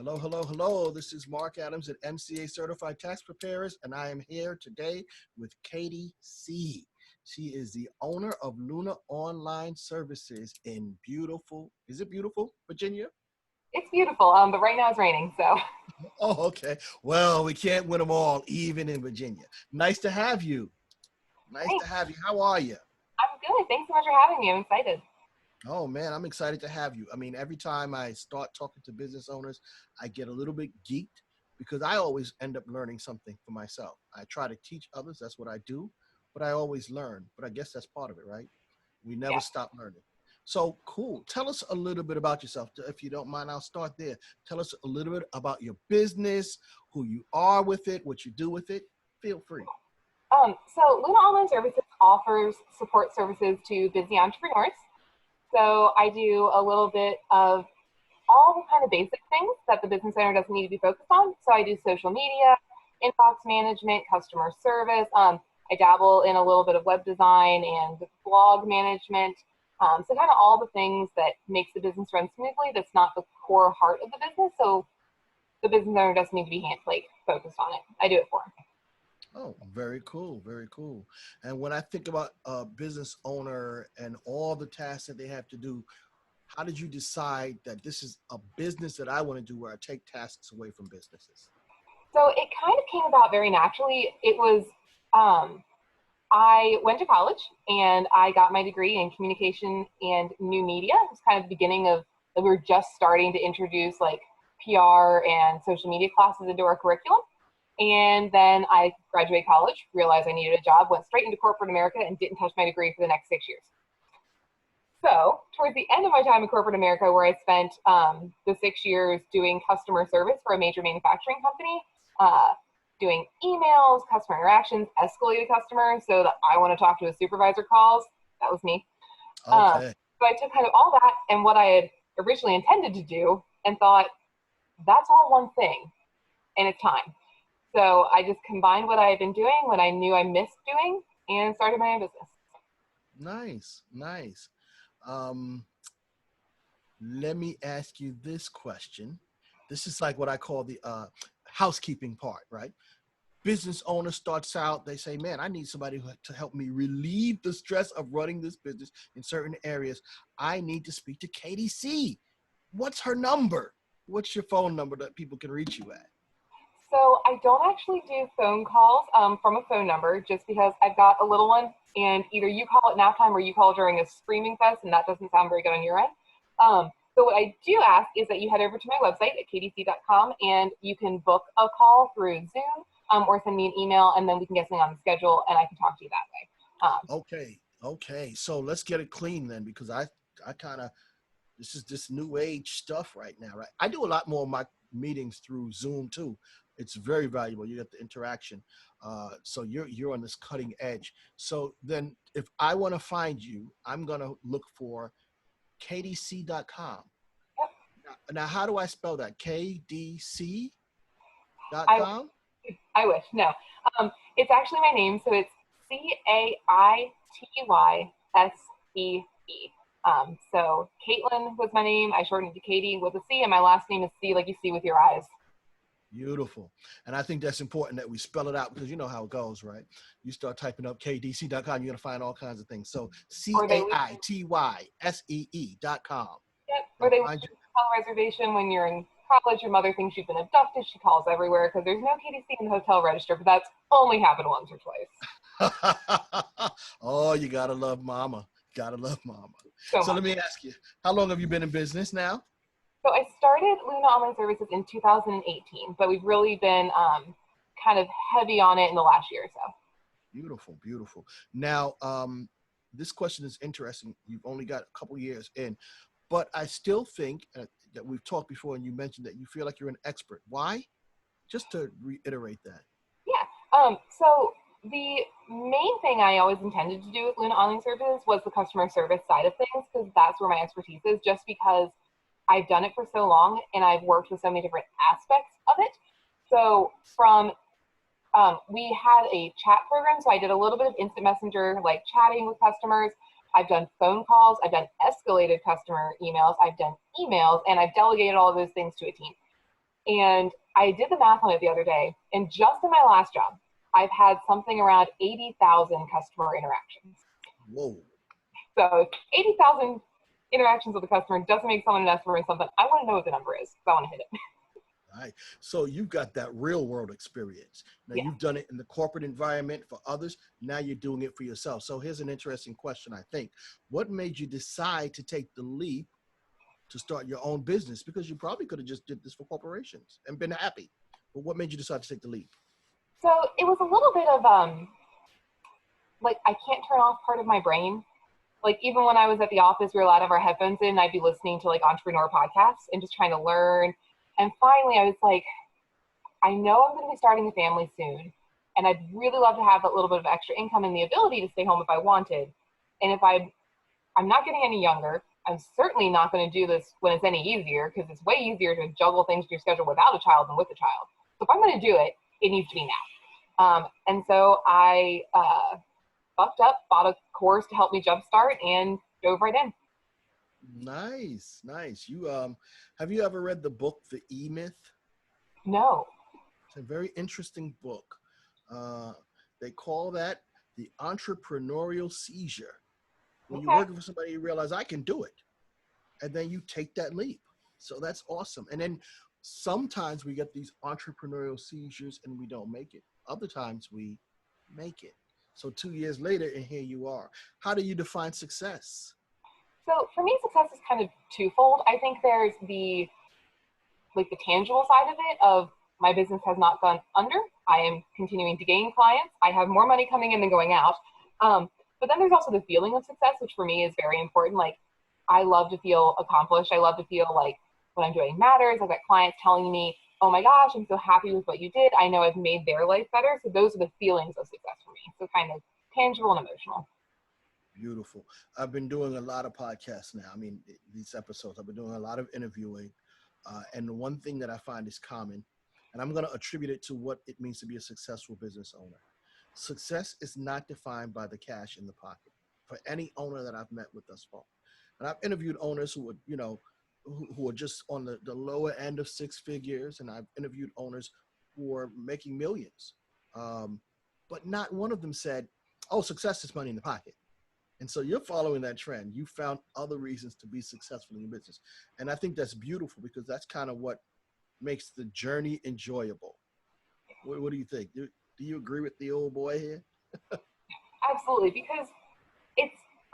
Hello, hello, hello. This is Mark Adams at MCA Certified Tax Preparers, and I am here today with Caity See. She is the owner of Luna Online Services in beautiful, is it beautiful, Virginia? It's beautiful, but right now it's raining, so. Oh, okay. Well, we can't win them all, even in Virginia. Nice to have you. Nice to Thanks. have you. How are you? I'm good. Thanks so much for having me. I'm excited. Oh man, I'm excited to have you. I mean, every time I start talking to business owners, I get a little bit geeked because I always end up learning something for myself. I try to teach others, that's what I do, but I always learn. But I guess that's part of it, right? We never Yeah. stop learning. So cool. Tell us a little bit about yourself. If you don't mind, I'll start there. Tell us a little bit about your business, who you are with it, what you do with it. Feel free. So Luna Online Services offers support services to busy entrepreneurs. So I do a little bit of all the kind of basic things that the business owner doesn't need to be focused on. So I do social media, inbox management, customer service. I dabble in a little bit of web design and blog management. So kind of all the things that makes the business run smoothly. That's not the core heart of the business. So the business owner doesn't need to be focused on it. I do it for them. Oh, very cool, very cool. And when I think about a business owner and all the tasks that they have to do, how did you decide that this is a business that I want to do where I take tasks away from businesses? So it kind of came about very naturally. It was, I went to college and I got my degree in communication and new media. It was kind of the beginning of, we were just starting to introduce like PR and social media classes into our curriculum. And then I graduated college, realized I needed a job, went straight into corporate America and didn't touch my degree for the next 6 years. So towards the end of my time in corporate America, where I spent the 6 years doing customer service for a major manufacturing company, doing emails, customer interactions, escalated customers, so that I want to talk to a supervisor calls. That was me. Okay. So I took kind of all that and what I had originally intended to do and thought, that's all one thing, and it's time. So I just combined what I had been doing, what I knew I missed doing, and started my own business. Nice, nice. Um, Let me ask you this question. This is like what I call the housekeeping part, right? Business owner starts out, they say, man, I need somebody to help me relieve the stress of running this business in certain areas. I need to speak to Caity See. What's her number? What's your phone number that people can reach you at? So I don't actually do phone calls from a phone number just because I've got a little one and either you call at nap time or you call during a screaming fest and that doesn't sound very good on your end. So what I do ask is that you head over to my website at caitysee.com and you can book a call through Zoom or send me an email and then we can get something on the schedule and I can talk to you that way. Okay, okay. So let's get it clean then, because I kind of, this is this new age stuff right now, right? I do a lot more of my meetings through Zoom too. It's very valuable. You get the interaction. So you're on this cutting edge. So then if I want to find you, I'm going to look for caitysee.com. Now, how do I spell that? KDC.com? I, I wish, no. It's actually my name, so it's Caitysee. So Caitlin was my name. I shortened it to Caity with a C, and my last name is See, like you see with your eyes. Beautiful. And I think that's important that we spell it out because you know how it goes, right? You start typing up kdc.com, you're going to find all kinds of things. So Or they leave, CAITYSEE.com. yep, or They'll they leave find a hotel reservation when you're in college. Your mother thinks you've been abducted. She calls everywhere because there's no Caity See in the hotel register, but that's only happened once or twice. you. Oh, you got to love mama. Got to love mama. So So much. let me ask you, how long have you been in business now? So I started Luna Online Services in 2018, but we've really been kind of heavy on it in the last year or so. Beautiful, beautiful. Now, this question is interesting. You've only got a couple years in, but I still think that we've talked before and you mentioned that you feel like you're an expert. Why? Just to reiterate that. Yeah. So the main thing I always intended to do with Luna Online Services was the customer service side of things because that's where my expertise is, just because I've done it for so long and I've worked with so many different aspects of it. So we had a chat program, so I did a little bit of instant messenger, like chatting with customers. I've done phone calls, I've done escalated customer emails, I've done emails, and I've delegated all of those things to a team. And I did the math on it the other day, and just in my last job, I've had something around 80,000 customer interactions. Whoa. So 80,000 interactions with a customer doesn't make someone an estimate or something. I want to know what the number is because I want to hit it. All right. So you've got that real world experience. Now Yeah. you've done it in the corporate environment for others. Now you're doing it for yourself. So here's an interesting question, I think. What made you decide to take the leap to start your own business? Because you probably could have just did this for corporations and been happy. But what made you decide to take the leap? So it was a little bit of like I can't turn off part of my brain. Like even when I was at the office, we were allowed to have our headphones in. I'd be listening to like entrepreneur podcasts and just trying to learn. And finally, I was like, I know I'm going to be starting a family soon, and I'd really love to have that little bit of extra income and the ability to stay home if I wanted. And if I'm not getting any younger, I'm certainly not going to do this when it's any easier because it's way easier to juggle things in your schedule without a child than with a child. So if I'm going to do it, it needs to be now. And so I bucked up, bought a course to help me jumpstart, and dove right in. Nice, nice. You have you ever read the book The EMyth? No. It's a very interesting book. They call that the entrepreneurial seizure. When you're Okay. working for somebody, you realize I can do it, and then you take that leap. So that's awesome. And then sometimes we get these entrepreneurial seizures and we don't make it. Other times we make it. So 2 years later, and here you are. How do you define success? So for me, success is kind of twofold. I think there's the tangible side of it of my business has not gone under. I am continuing to gain clients. I have more money coming in than going out. But then there's also the feeling of success, which for me is very important. Like I love to feel accomplished. I love to feel like what I'm doing matters. I've got clients telling me, oh my gosh, I'm so happy with what you did. I know I've made their life better. So those are the feelings of success for me. So kind of tangible and emotional. Beautiful. I've been doing a lot of podcasts now. I mean, these episodes, I've been doing a lot of interviewing. And the one thing that I find is common, and I'm going to attribute it to what it means to be a successful business owner. Success is not defined by the cash in the pocket for any owner that I've met with thus far. And I've interviewed owners who are, who are just on the lower end of six figures. And I've interviewed owners who are making millions. But not one of them said, oh, success is money in the pocket. And so you're following that trend. You found other reasons to be successful in your business. And I think that's beautiful because that's kind of what makes the journey enjoyable. What do you think? Do you agree with the old boy here? Absolutely. Because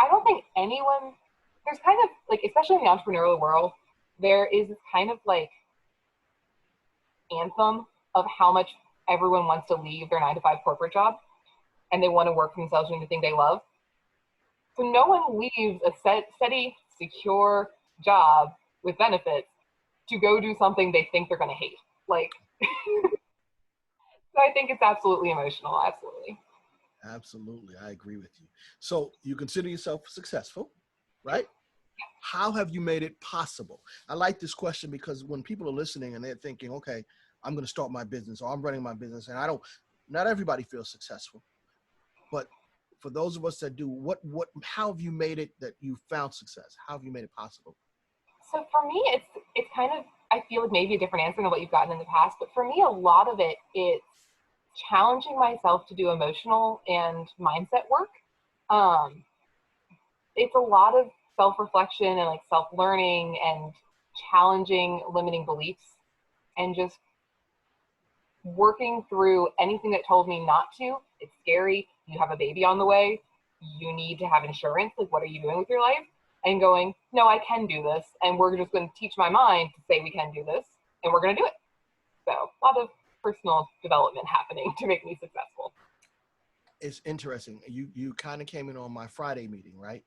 I don't think there's kind of like, especially in the entrepreneurial world, there is this kind of like anthem of how much everyone wants to leave their 9-to-5 corporate job and they want to work for themselves doing the thing they love. So no one leaves a steady, secure job with benefits to go do something they think they're going to hate. Like, so I think it's absolutely emotional. Absolutely. Absolutely. I agree with you. So you consider yourself successful, right? How have you made it possible? I like this question because when people are listening and they're thinking, okay, I'm going to start my business or I'm running my business, and not everybody feels successful, but for those of us that do, how have you made it that you found success? How have you made it possible? So for me, it's kind of, I feel like maybe a different answer than what you've gotten in the past, but for me, a lot of it's challenging myself to do emotional and mindset work. It's a lot of self-reflection and like self-learning and challenging limiting beliefs and just working through anything that told me not to. It's scary. You have a baby on the way. You need to have insurance. Like, what are you doing with your life? And going, no, I can do this. And we're just going to teach my mind to say we can do this. And we're going to do it. So a lot of personal development happening to make me successful. It's interesting. You kind of came in on my Friday meeting, right?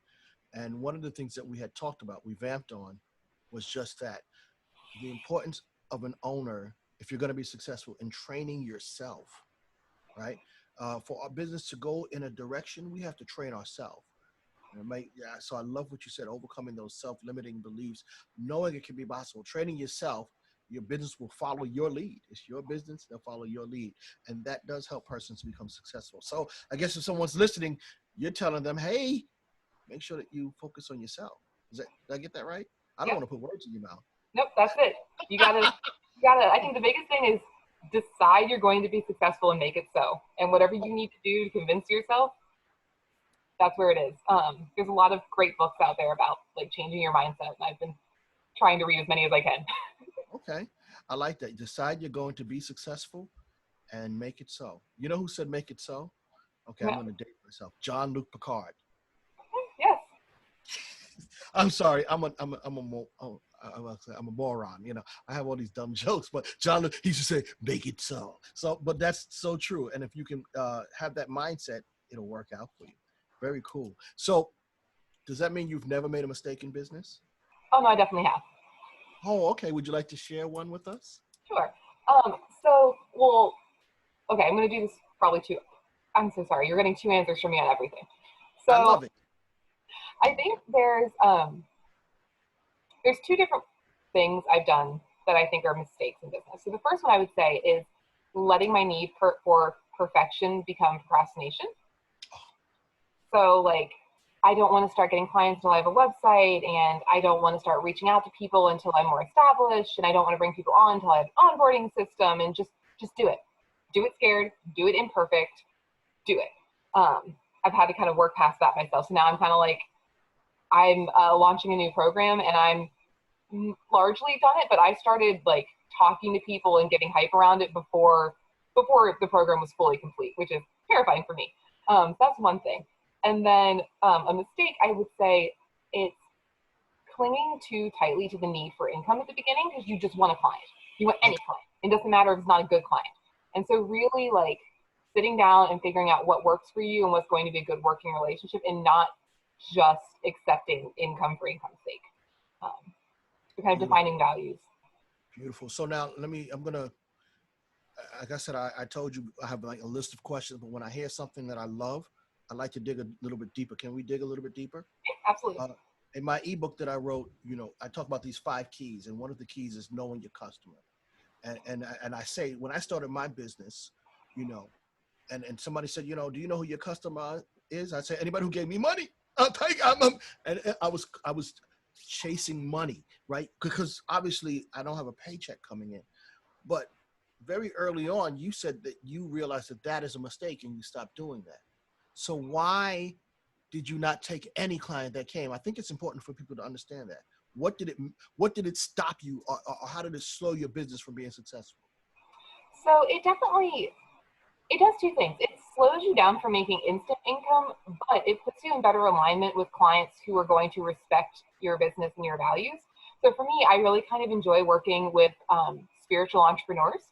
And one of the things that we had talked about, we vamped on, was just that the importance of an owner, if you're going to be successful, in training yourself, right? For our business to go in a direction, we have to train ourselves. So I love what you said, overcoming those self-limiting beliefs, knowing it can be possible. Training yourself, your business will follow your lead. It's your business, they'll follow your lead. And that does help persons become successful. So I guess if someone's listening, you're telling them, hey, make sure that you focus on yourself. Did I get that right? I don't want to put words in your mouth. Nope, that's it. You got to got it. I think the biggest thing is decide you're going to be successful and make it so. And whatever you need to do to convince yourself, that's where it is. There's a lot of great books out there about like changing your mindset. And I've been trying to read as many as I can. Okay. I like that. Decide you're going to be successful and make it so. You know who said make it so? Okay, I'm No. going to date myself. John-Luc Picard. Yes. I'm sorry. I'm a moron. You know, I have all these dumb jokes, but John, he used to say, make it so. So, but that's so true. And if you can have that mindset, it'll work out for you. Very cool. So does that mean you've never made a mistake in business? Oh, no, I definitely have. Oh, okay. Would you like to share one with us? Sure. Well, okay, I'm going to do this probably two. I'm so sorry. You're getting two answers from me on everything. I So love it. I think there's two different things I've done that I think are mistakes in business. So the first one I would say is letting my need for perfection become procrastination. So like, I don't want to start getting clients until I have a website, and I don't want to start reaching out to people until I'm more established, and I don't want to bring people on until I have an onboarding system, and just do it. Do it scared, do it imperfect, do it. I've had to kind of work past that myself. So now I'm kind of like, I'm launching a new program, and I'm largely done it, but I started like talking to people and getting hype around it before the program was fully complete, which is terrifying for me. So that's one thing. And then a mistake, I would say, it's clinging too tightly to the need for income at the beginning because you just want a client. You want any Okay. client. It doesn't matter if it's not a good client. And so really like sitting down and figuring out what works for you and what's going to be a good working relationship, and not just accepting income for income's sake. Kind of Beautiful. defining values. Beautiful. So now I'm going to, like I said, I told you I have like a list of questions, but when I hear something that I love, I like to dig a little bit deeper. Can we dig a little bit deeper? Absolutely. Uh, in my ebook that I wrote, you know, I talk about these 5 keys, and one of the keys is knowing your customer. And I say, when I started my business, you know, and somebody said, you know, do you know who your customer is? I say, anybody who gave me money, I'll take. And I was chasing money, right? Because obviously I don't have a paycheck coming in, but very early on, you said that you realized that that is a mistake and you stopped doing that. So why did you not take any client that came? I think it's important for people to understand that. What did it stop you, or how did it slow your business from being successful? So it does two things. It slows you down from making instant income, but it puts you in better alignment with clients who are going to respect your business and your values. So for me, I really kind of enjoy working with spiritual entrepreneurs.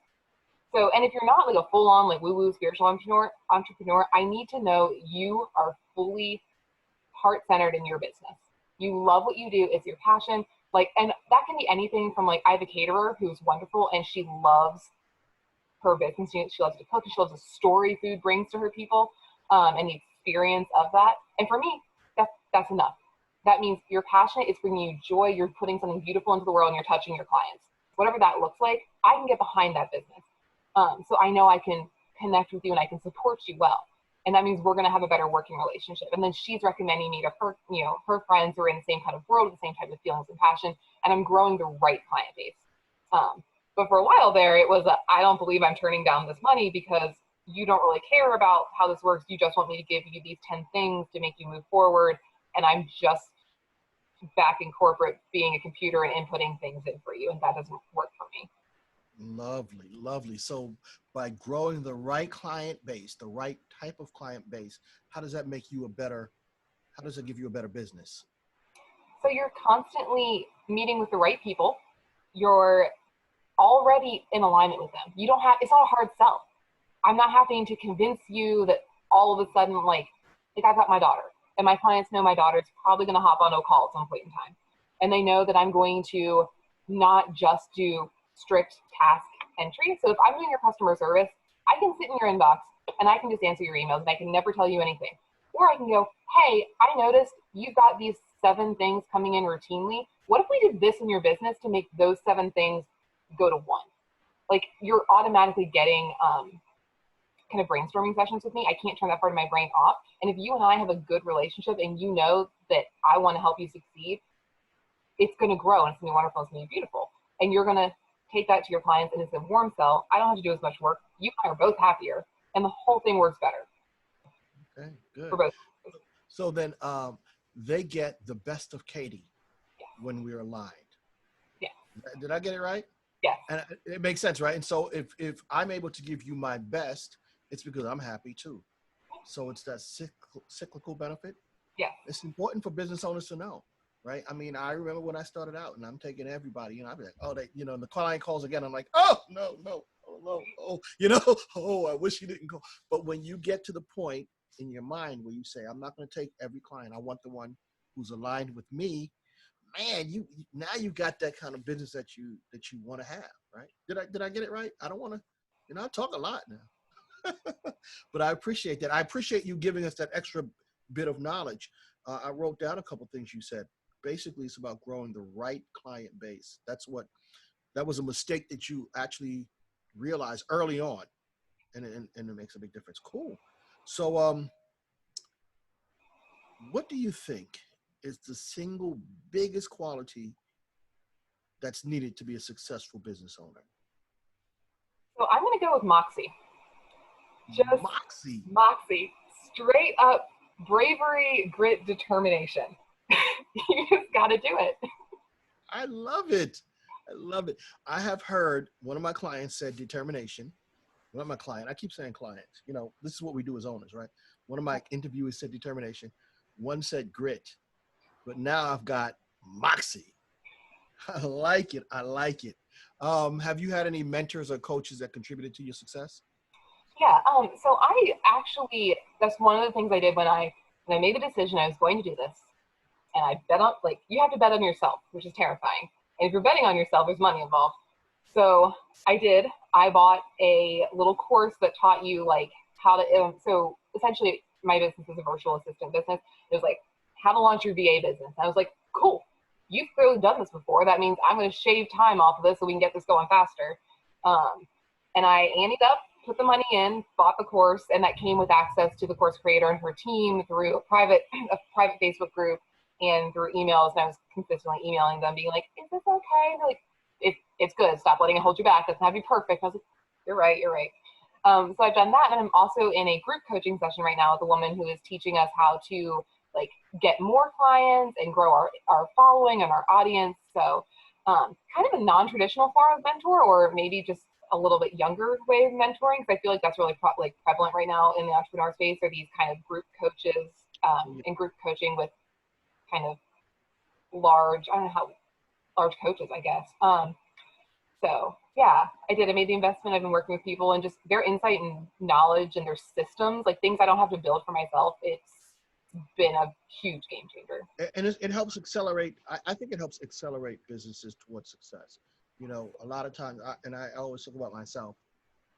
So, and if you're not like a full-on like woo-woo spiritual entrepreneur, I need to know you are fully heart-centered in your business. You love what you do. It's your passion. Like, and that can be anything from like, I have a caterer who's wonderful and she loves her business. She loves to cook. She loves the story food brings to her people, and the experience of that. And for me, that's enough. That means you're passionate. It's bringing you joy. You're putting something beautiful into the world, and you're touching your clients. Whatever that looks like, I can get behind that business. So I know I can connect with you and I can support you well. And that means we're going to have a better working relationship. And then she's recommending me to her, her friends who are in the same kind of world, the same type of feelings and passion. And I'm growing the right client base. But for a while there, it was I don't believe I'm turning down this money because you don't really care about how this works. You just want me to give you these 10 things to make you move forward. And I'm just back in corporate being a computer and inputting things in for you. And that doesn't work for me. Lovely, lovely. So by growing the right client base, the right type of client base, how does that give you a better business? So you're constantly meeting with the right people. You're already in alignment with them. It's not a hard sell. I'm not having to convince you that all of a sudden, like I've got my daughter and my clients know my daughter's probably going to hop on a call at some point in time. And they know that I'm going to not just do strict task entry. So if I'm doing your customer service, I can sit in your inbox and I can just answer your emails and I can never tell you anything. Or I can go, hey, I noticed you've got these 7 things coming in routinely. What if we did this in your business to make those 7 things go to 1? Like you're automatically getting kind of brainstorming sessions with me. I can't turn that part of my brain off. And if you and I have a good relationship and you know that I want to help you succeed, it's going to grow and it's going to be wonderful. It's going to be beautiful. And you're going to take that to your clients and it's a warm sell. I don't have to do as much work. You and I are both happier, and the whole thing works better. Okay, good. For both. So then they get the best of Caity when we're aligned. Yeah. Did I get it right? Yes. And it makes sense, right? And so if I'm able to give you my best, it's because I'm happy too. So it's that cyclical benefit. Yeah. It's important for business owners to know, right? I mean, I remember when I started out and I'm taking everybody, I'd be like, oh, they, the client calls again. I'm like, oh, no, oh, oh, I wish he didn't call. But when you get to the point in your mind where you say, I'm not going to take every client. I want the one who's aligned with me. Man, now you got that kind of business that you want to have, right? Did I get it right? I don't want to, I talk a lot now, but I appreciate that. I appreciate you giving us that extra bit of knowledge. I wrote down a couple things you said. Basically, it's about growing the right client base. That was a mistake that you actually realized early on, and it makes a big difference. Cool. So, what do you think is the single biggest quality that's needed to be a successful business owner? So I'm going to go with moxie. Just moxie. Straight up bravery, grit, determination. You just got to do it. I love it. I love it. I have heard one of my clients said determination. Not my client. I keep saying clients. This is what we do as owners, right? One of my interviewers said determination. One said grit. But now I've got moxie. I like it. I like it. Have you had any mentors or coaches that contributed to your success? Yeah. So I actually, that's one of the things I did when I made the decision I was going to do this. And I bet on, you have to bet on yourself, which is terrifying. And if you're betting on yourself, there's money involved. So I bought a little course that taught you how to, so essentially my business is a virtual assistant business. It was how to launch your VA business. And I was like, cool, you've clearly done this before. That means I'm going to shave time off of this so we can get this going faster. And I ended up, put the money in, bought the course, and that came with access to the course creator and her team through a private Facebook group and through emails. And I was consistently emailing them being like, is this okay? And they're like, it's good. Stop letting it hold you back. Doesn't have to be perfect. I was like, you're right. So I've done that. And I'm also in a group coaching session right now with a woman who is teaching us how to get more clients and grow our following and our audience. So kind of a non-traditional form of mentor, or maybe just a little bit younger way of mentoring. Because I feel like that's really prevalent right now in the entrepreneur space, are these kind of group coaches and group coaching with kind of large coaches, I guess. So yeah, I made the investment. I've been working with people and just their insight and knowledge and their systems, things I don't have to build for myself. It's been a huge game changer. And it helps accelerate. I think it helps accelerate businesses towards success. A lot of times, I always talk about myself.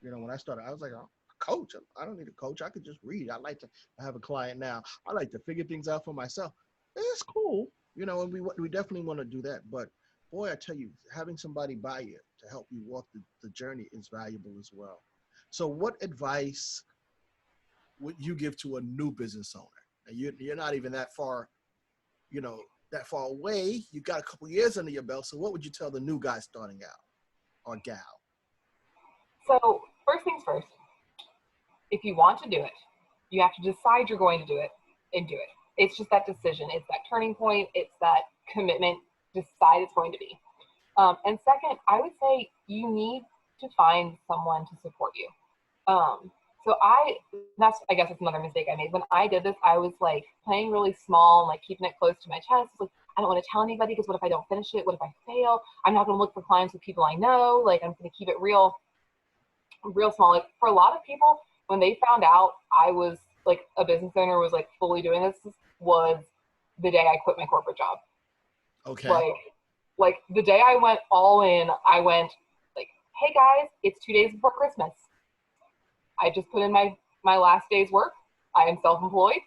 When I started, I was like, oh, a coach. I don't need a coach. I could just read. I like to have a client now. I like to figure things out for myself. It's cool, and we definitely want to do that. But boy, I tell you, having somebody by you to help you walk the journey is valuable as well. So what advice would you give to a new business owner? And you're not even that far, that far away. You got a couple years under your belt. So what would you tell the new guy starting out, or gal? So first things first, if you want to do it, you have to decide you're going to do it and do it. It's just that decision. It's that turning point. It's that commitment. Decide it's going to be. And second, I would say you need to find someone to support you. So I guess it's another mistake I made. When I did this, I was playing really small and keeping it close to my chest. It's I don't want to tell anybody because what if I don't finish it? What if I fail? I'm not going to look for clients with people I know. I'm going to keep it real small. For a lot of people, when they found out I was a business owner, was fully doing this, was the day I quit my corporate job. Okay. The day I went all in, I went hey guys, it's 2 days before Christmas. I just put in my last day's work. I am self-employed.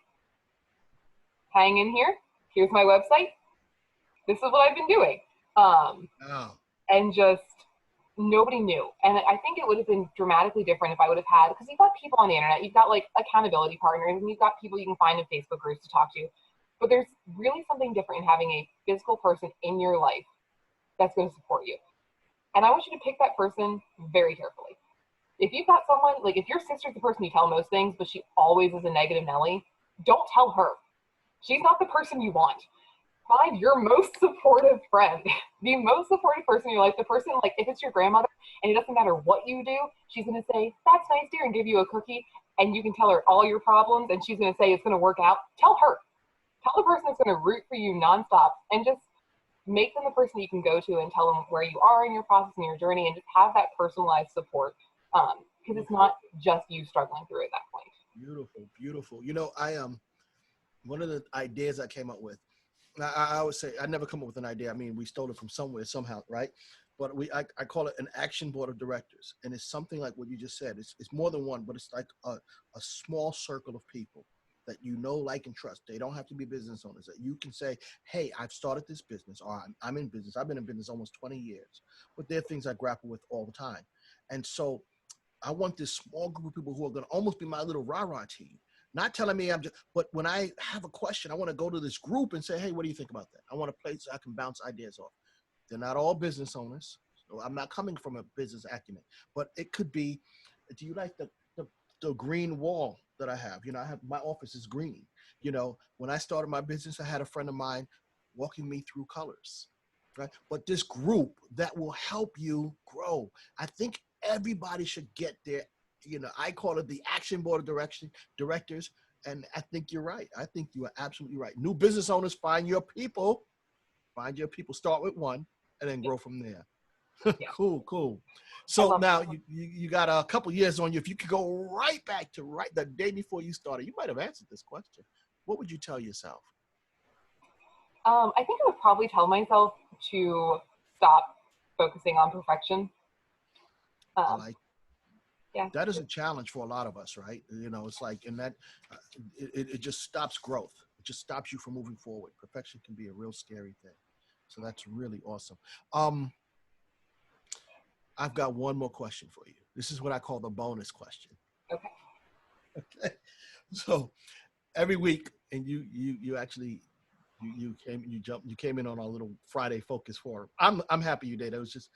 Hang in here. Here's my website. This is what I've been doing. And just nobody knew. And I think it would have been dramatically different if I would have had, because you've got people on the internet, you've got accountability partners, and you've got people you can find in Facebook groups to talk to. But there's really something different in having a physical person in your life that's going to support you. And I want you to pick that person very carefully. If you've got someone, like if your sister's the person you tell most things, but she always is a negative Nelly, don't tell her. She's not the person you want. Find your most supportive friend, the most supportive person in your life, the person, like if it's your grandmother and it doesn't matter what you do, she's going to say, that's nice, dear, and give you a cookie. And you can tell her all your problems and she's going to say it's going to work out. Tell her. Tell the person that's going to root for you nonstop, and just make them the person you can go to and tell them where you are in your process and your journey, and just have that personalized support. Because it's not just you struggling through at that point. Beautiful, beautiful. You know, one of the ideas I came up with, I always say I never come up with an idea. I mean, we stole it from somewhere, somehow, right? But I call it an action board of directors. And it's something like what you just said. It's more than one, but it's like a small circle of people that you know, like, and trust. They don't have to be business owners. That you can say, hey, I've started this business, or I'm in business. I've been in business almost 20 years. But there are things I grapple with all the time. And so I want this small group of people who are going to almost be my little rah-rah team. Not telling me but when I have a question, I want to go to this group and say, hey, what do you think about that? I want a place I can bounce ideas off. They're not all business owners. So I'm not coming from a business acumen, but it could be, do you like the green wall that I have? You know, my office is green. You know, when I started my business, I had a friend of mine walking me through colors, right? But this group that will help you grow. I think everybody should get there. You know, I call it the action board of directors. And I think you're right. I think you are absolutely right. New business owners, find your people, start with one and then grow from there. Yeah. Cool. So now you got a couple years on you. If you could go right back to the day before you started, you might have answered this question. What would you tell yourself? I think I would probably tell myself to stop focusing on perfection. I like Yeah. that is a challenge for a lot of us, right? You know, it's like, and that it just stops growth. It just stops you from moving forward. Perfection can be a real scary thing. So that's really awesome. I've got one more question for you. This is what I call the bonus question. Okay. Okay. So every week, and you actually you came in on our little Friday focus forum. I'm happy you did. It was just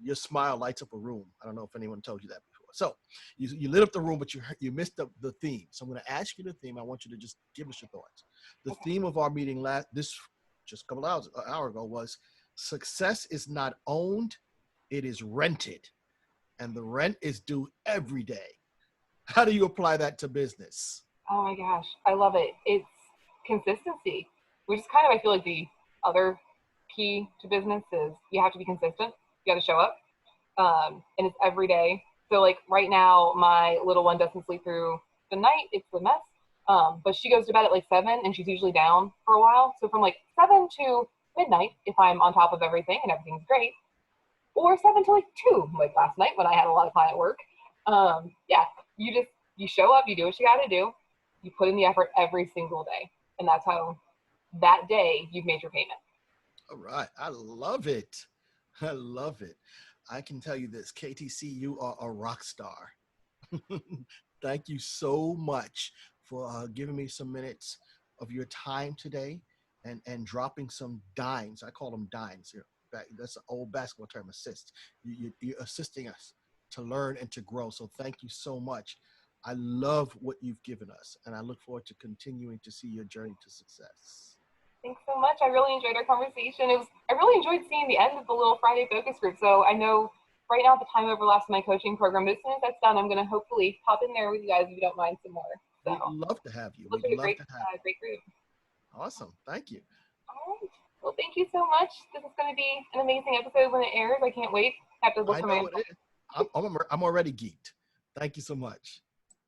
your smile lights up a room. I don't know if anyone told you that before. So you lit up the room, but you missed the theme. So I'm going to ask you the theme. I want you to just give us your thoughts. The theme of our meeting just a couple hours, an hour ago, was success is not owned, it is rented, and the rent is due every day. How do you apply that to business? Oh my gosh, I love it. It's consistency, which is kind of, I feel like, the other key to business is you have to be consistent. You got to show up, and it's every day. So like right now, my little one doesn't sleep through the night. It's a mess. But she goes to bed at like 7, and she's usually down for a while. So from like 7 to midnight, if I'm on top of everything and everything's great, or 7 to like 2, like last night when I had a lot of client work. Yeah, you show up, you do what you got to do, you put in the effort every single day, and that's how that day you've made your payment. All right. I love it. I love it. I can tell you this, Caity See, you are a rock star. Thank you so much for giving me some minutes of your time today and dropping some dimes. I call them dimes here. That's an old basketball term, assist. You're assisting us to learn and to grow. So thank you so much. I love what you've given us, and I look forward to continuing to see your journey to success. Thanks so much. I really enjoyed our conversation. I really enjoyed seeing the end of the little Friday focus group. So I know right now the time overlaps my coaching program, but as soon as that's done, I'm going to hopefully pop in there with you guys if you don't mind some more. So We'd love to have you. We'd love to have you. Great group. Awesome. Thank you. All right. Well, thank you so much. This is going to be an amazing episode when it airs. I can't wait. I have to look for my. I'm already geeked. Thank you so much.